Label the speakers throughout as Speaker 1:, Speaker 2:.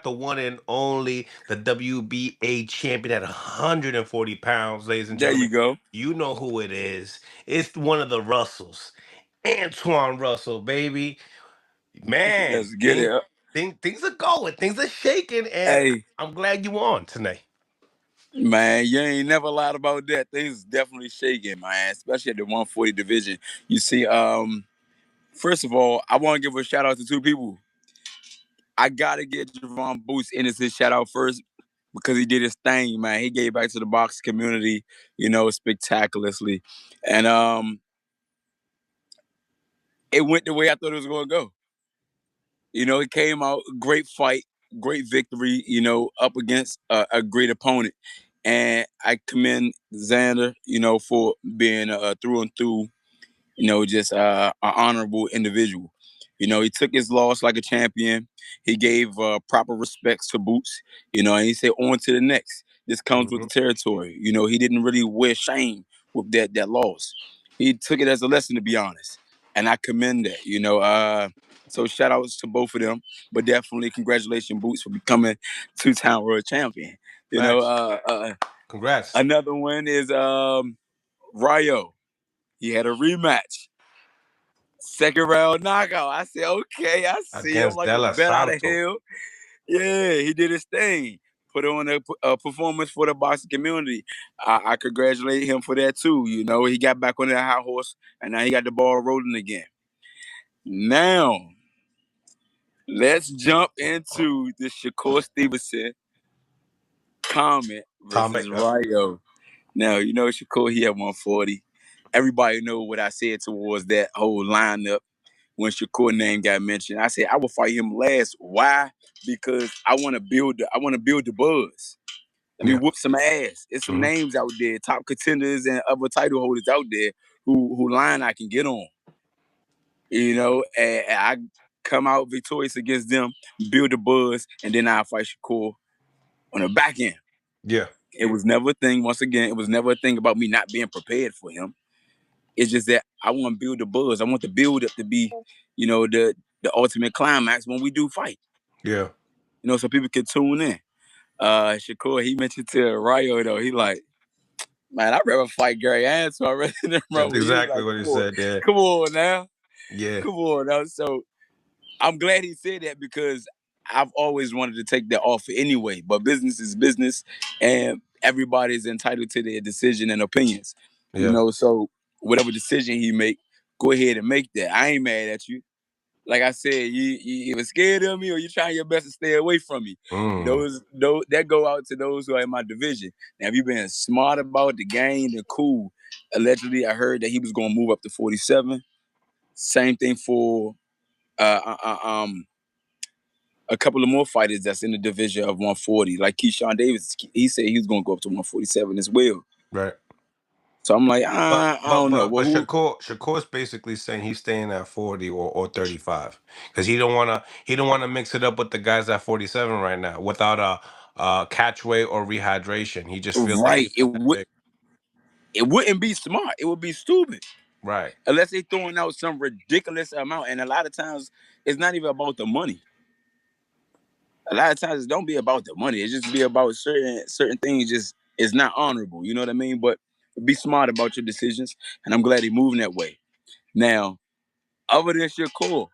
Speaker 1: the one and only, the WBA champion at 140 pounds, ladies and
Speaker 2: There
Speaker 1: gentlemen.
Speaker 2: you go.
Speaker 1: You know who it is. It's one of the Russells. Antoine Russell, baby. Man,
Speaker 2: Let's get it.
Speaker 1: things are going, things are shaking, and
Speaker 2: Hey,
Speaker 1: I'm glad you on tonight.
Speaker 2: man, you ain't never lied about that. Things definitely shaking, man, especially at the 140 division. You see, first of all, I want to give a shout out to two people. I gotta get Jaron Boots Ennis his shout out first because he did his thing, man. He gave back to the box community, spectacularly. And it went the way I thought it was gonna go. It came out great fight, great victory. Up against a great opponent, and I commend Xander, for being through and through, just an honorable individual. He took his loss like a champion. He gave proper respects to Boots, and he said, on to the next. This comes with
Speaker 1: Hmm.
Speaker 2: the territory. He didn't really wear shame with that loss. He took it as a lesson, to be honest. And I commend that, so shout outs to both of them, but definitely congratulations, Boots, for becoming two-time world champion.
Speaker 1: Facts. Congrats.
Speaker 2: Another one is Ryo. He had a rematch. Second round knockout. I said, okay, I see him
Speaker 1: Against
Speaker 2: like a
Speaker 1: Della
Speaker 2: bat out of
Speaker 1: Santo.
Speaker 2: hell. Yeah, he did his thing. Put on a performance for the boxing community. I congratulate him for that too. He got back on that high horse, and now he got the ball rolling again. Now, let's jump into the Shakur Stevenson comment
Speaker 1: Comment.
Speaker 2: versus
Speaker 1: Yep.
Speaker 2: Ryo. Now, Shakur, he at 140. Everybody know what I said towards that whole lineup when Shakur name got mentioned. I said I would fight him last. Why? Because I want to build the buzz. Let me
Speaker 1: Yeah.
Speaker 2: whoop some ass. There's some
Speaker 1: Hmm.
Speaker 2: names out there, top contenders and other title holders out there who line I can get on. And I come out victorious against them, build the buzz, and then I fight Shakur on the back end.
Speaker 1: Yeah.
Speaker 2: It was never a thing. Once again, it was never a thing about me not being prepared for him. It's just that I want to build the buzz. I want the build up to be, the ultimate climax when we do fight.
Speaker 1: Yeah.
Speaker 2: So people can tune in. Shakur, he mentioned to Ryo though, he like, man, I'd rather fight Gary Antuanne rather than
Speaker 1: That's
Speaker 2: run with you.
Speaker 1: exactly
Speaker 2: Like,
Speaker 1: what he said there.
Speaker 2: come on now,
Speaker 1: Yeah.
Speaker 2: come on now. So I'm glad he said that because I've always wanted to take that offer anyway. But business is business, and everybody's entitled to their decision and opinions.
Speaker 1: Yeah.
Speaker 2: So whatever decision he make, go ahead and make that. I ain't mad at you. Like I said, you were scared of me, or you trying your best to stay away from me.
Speaker 1: Mm.
Speaker 2: Those that go out to those who are in my division. Now, if you been smart about the game, then cool. Allegedly, I heard that he was going to move up to 47. Same thing for uh, uh, uh, um a couple of more fighters that's in the division of 140. Like Keyshawn Davis, he said he was going to go up to 147 as well.
Speaker 1: Right.
Speaker 2: So I'm like,
Speaker 1: But
Speaker 2: I
Speaker 1: but
Speaker 2: don't know.
Speaker 1: but
Speaker 2: Well,
Speaker 1: but
Speaker 2: who?
Speaker 1: Shakur's basically saying he's staying at 40 or 35 because he don't wanna mix it up with the guys at 47 right now without a catchway or rehydration. He just feels like
Speaker 2: Right?
Speaker 1: he's not that big.
Speaker 2: It wouldn't be smart. It would be stupid.
Speaker 1: Right.
Speaker 2: Unless they throwing out some ridiculous amount. And a lot of times it's not even about the money. A lot of times it don't be about the money. It just be about certain things just is not honorable. You know what I mean? But be smart about your decisions. And I'm glad he moving that way. Now, other than Shakur,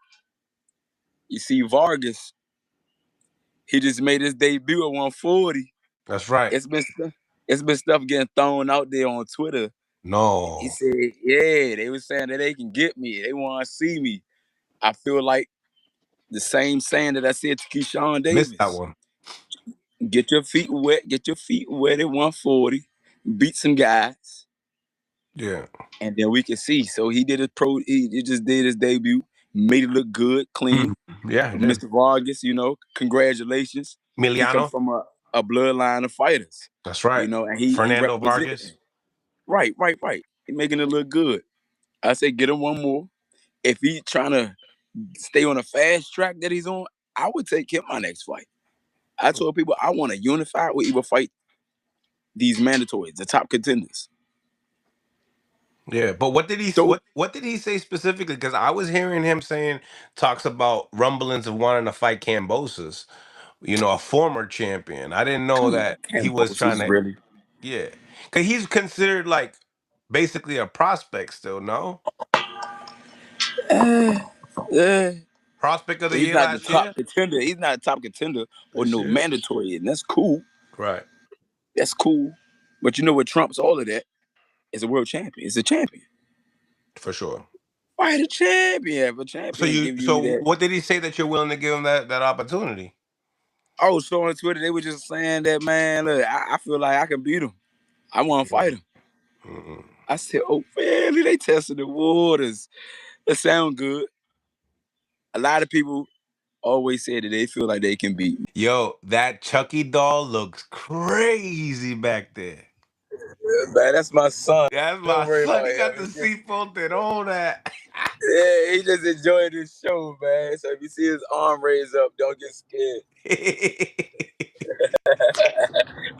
Speaker 2: you see Vargas, he just made his debut at 140.
Speaker 1: That's right.
Speaker 2: It's been it's been stuff getting thrown out there on Twitter. He
Speaker 1: No.
Speaker 2: said, yeah, they were saying that they can get me. They want to see me. I feel like the same saying that I said to Keyshawn
Speaker 1: Missed that
Speaker 2: Davis.
Speaker 1: one.
Speaker 2: Get your feet wet. Get your feet wet at 140. Beat some guys,
Speaker 1: Yeah.
Speaker 2: and then we can see. So he did his pro. He just did his debut. Made it look good,
Speaker 1: Mm.
Speaker 2: clean.
Speaker 1: Yeah, he did.
Speaker 2: Mr. Vargas, congratulations. He come
Speaker 1: Emiliano.
Speaker 2: from a bloodline of fighters,
Speaker 1: That's right.
Speaker 2: and he
Speaker 1: Fernando Vargas.
Speaker 2: representing. Right, right, right. He making it look good. I say get him one more. If he trying to stay on a fast track that he's on, I would take him my next fight. I told people I want to unify or even fight these mandatories, the top contenders.
Speaker 1: Yeah, but what did he
Speaker 2: So
Speaker 1: what did he say specifically? Because I was hearing him saying talks about rumblings of wanting to fight Cambosos. a former champion. I didn't know that he was trying
Speaker 2: Kambosos,
Speaker 1: to.
Speaker 2: really.
Speaker 1: Yeah, because he's considered like basically a prospect still. No,
Speaker 2: Yeah.
Speaker 1: prospect of the
Speaker 2: He's
Speaker 1: year
Speaker 2: not the
Speaker 1: last
Speaker 2: top
Speaker 1: year.
Speaker 2: contender. He's not a top contender or
Speaker 1: This
Speaker 2: no
Speaker 1: year,
Speaker 2: mandatory, and that's cool.
Speaker 1: right?
Speaker 2: That's cool. But you know what trumps all of that is a world champion. It's a champion.
Speaker 1: For sure.
Speaker 2: Fight a champion. If a
Speaker 1: So
Speaker 2: champion
Speaker 1: you,
Speaker 2: give you
Speaker 1: so
Speaker 2: that.
Speaker 1: what did he say that you're willing to give him that opportunity?
Speaker 2: Oh, so on Twitter, they were just saying that, man, look, I feel like I can beat him. I want to fight him.
Speaker 1: Mm-mm.
Speaker 2: I said, oh, really? They tested the waters. It sound good. A lot of people always say that they feel like they can beat me.
Speaker 1: Yo, that Chucky doll looks crazy back there.
Speaker 2: Man, that's my son.
Speaker 1: That's
Speaker 2: Don't
Speaker 1: my
Speaker 2: worry
Speaker 1: son.
Speaker 2: about
Speaker 1: He got
Speaker 2: him.
Speaker 1: the seatbelt and all that.
Speaker 2: Yeah, he just enjoying this show, man. So if you see his arm raised up, don't get scared.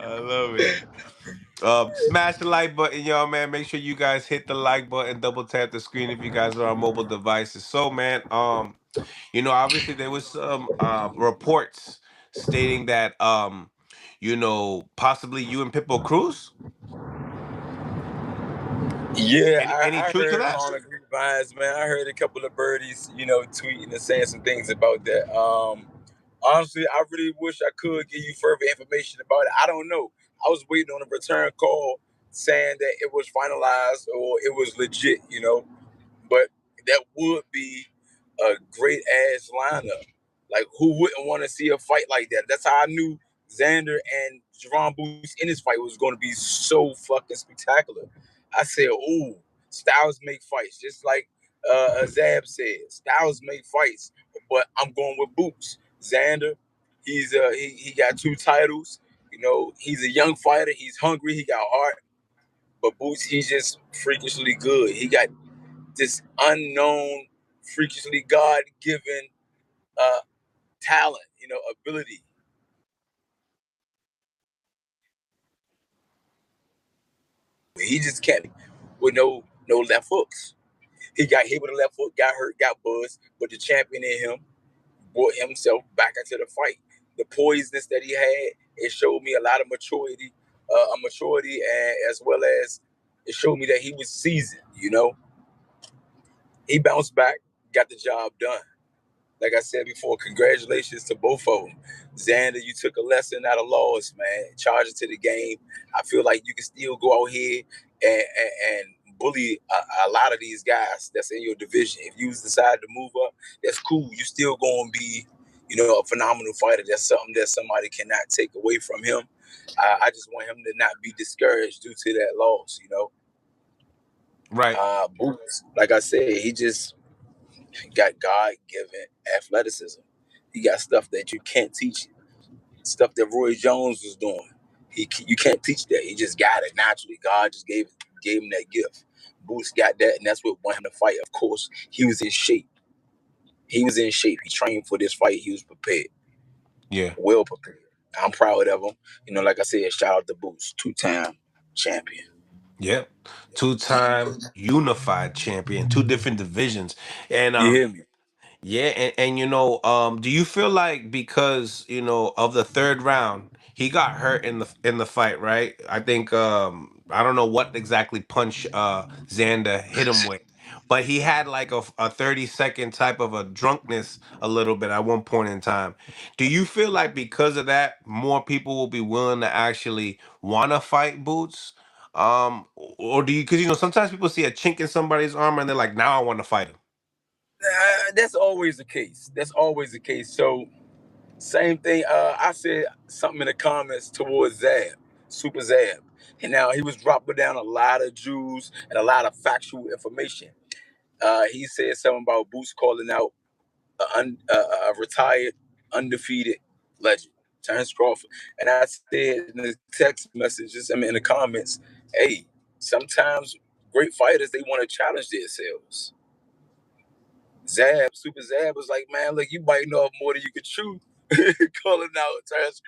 Speaker 1: I love it. Smash the like button, y'all, man. Make sure you guys hit the like button, double tap the screen if you guys are on mobile devices. So, man, obviously there was some reports stating that possibly you and Pitbull Cruz.
Speaker 2: Yeah,
Speaker 1: Any
Speaker 2: I
Speaker 1: truth to
Speaker 2: heard
Speaker 1: that?
Speaker 2: on the grapevines, man. I heard a couple of birdies, tweeting and saying some things about that. Honestly, I really wish I could give you further information about it. I don't know. I was waiting on a return call saying that it was finalized or it was legit. But that would be a great ass lineup. Like, who wouldn't want to see a fight like that? That's how I knew Xander and Jaron Boots in this fight was going to be so fucking spectacular. I said, "Ooh, styles make fights," just like Zab said. Styles make fights, but I'm going with Boots. Xander, he got 2 titles. He's a young fighter. He's hungry. He got heart. But Boots, he's just freakishly good. He got this unknown, freakishly God-given uh, talent, ability. He just kept with no left hooks. He got hit with a left hook, got hurt, got buzzed, but the champion in him brought himself back into the fight. The poisoness that he had, it showed me a lot of maturity, and as well as it showed me that he was seasoned. He bounced back, got the job done. Like I said before, congratulations to both of them. Xander, you took a lesson out of loss, man. Charge it to the game. I feel like you can still go out here and bully a lot of these guys that's in your division. If you decide to move up, that's cool. You still going to be, a phenomenal fighter. That's something that somebody cannot take away from him. I just want him to not be discouraged due to that loss.
Speaker 1: Right.
Speaker 2: Boots, like I said, he just got God-given athleticism. He got stuff that you can't teach. Stuff that Roy Jones was doing. You can't teach that. He just got it naturally. God just gave him that gift. Boots got that, and that's what won him to fight. Of course, he was in shape. He was in shape. He trained for this fight. He was prepared.
Speaker 1: Yeah.
Speaker 2: Well prepared. I'm proud of him. Like I said, shout out to Boots, 2-time champion.
Speaker 1: Yep. Two-time unified champion, two different divisions. And
Speaker 2: You hear me?
Speaker 1: yeah, and do you feel like because, of the third round, he got hurt in the fight, right? I think I don't know what exactly punch Xander hit him with, but he had like a 30-second type of a drunkenness a little bit at one point in time. Do you feel like because of that, more people will be willing to actually want to fight Boots? Or do you, because sometimes people see a chink in somebody's armor and they're like, now I want to fight him.
Speaker 2: That's always the case. That's always the case. So same thing. I said something in the comments towards Zab, Super Zab, and now he was dropping down a lot of Jews and a lot of factual information. He said something about Boots calling out a retired, undefeated legend, Terrence Crawford, and I said in the text messages, in the comments, hey, sometimes great fighters they want to challenge themselves. Super Zab was like, man, look, you biting off more than you could chew, calling out Terrence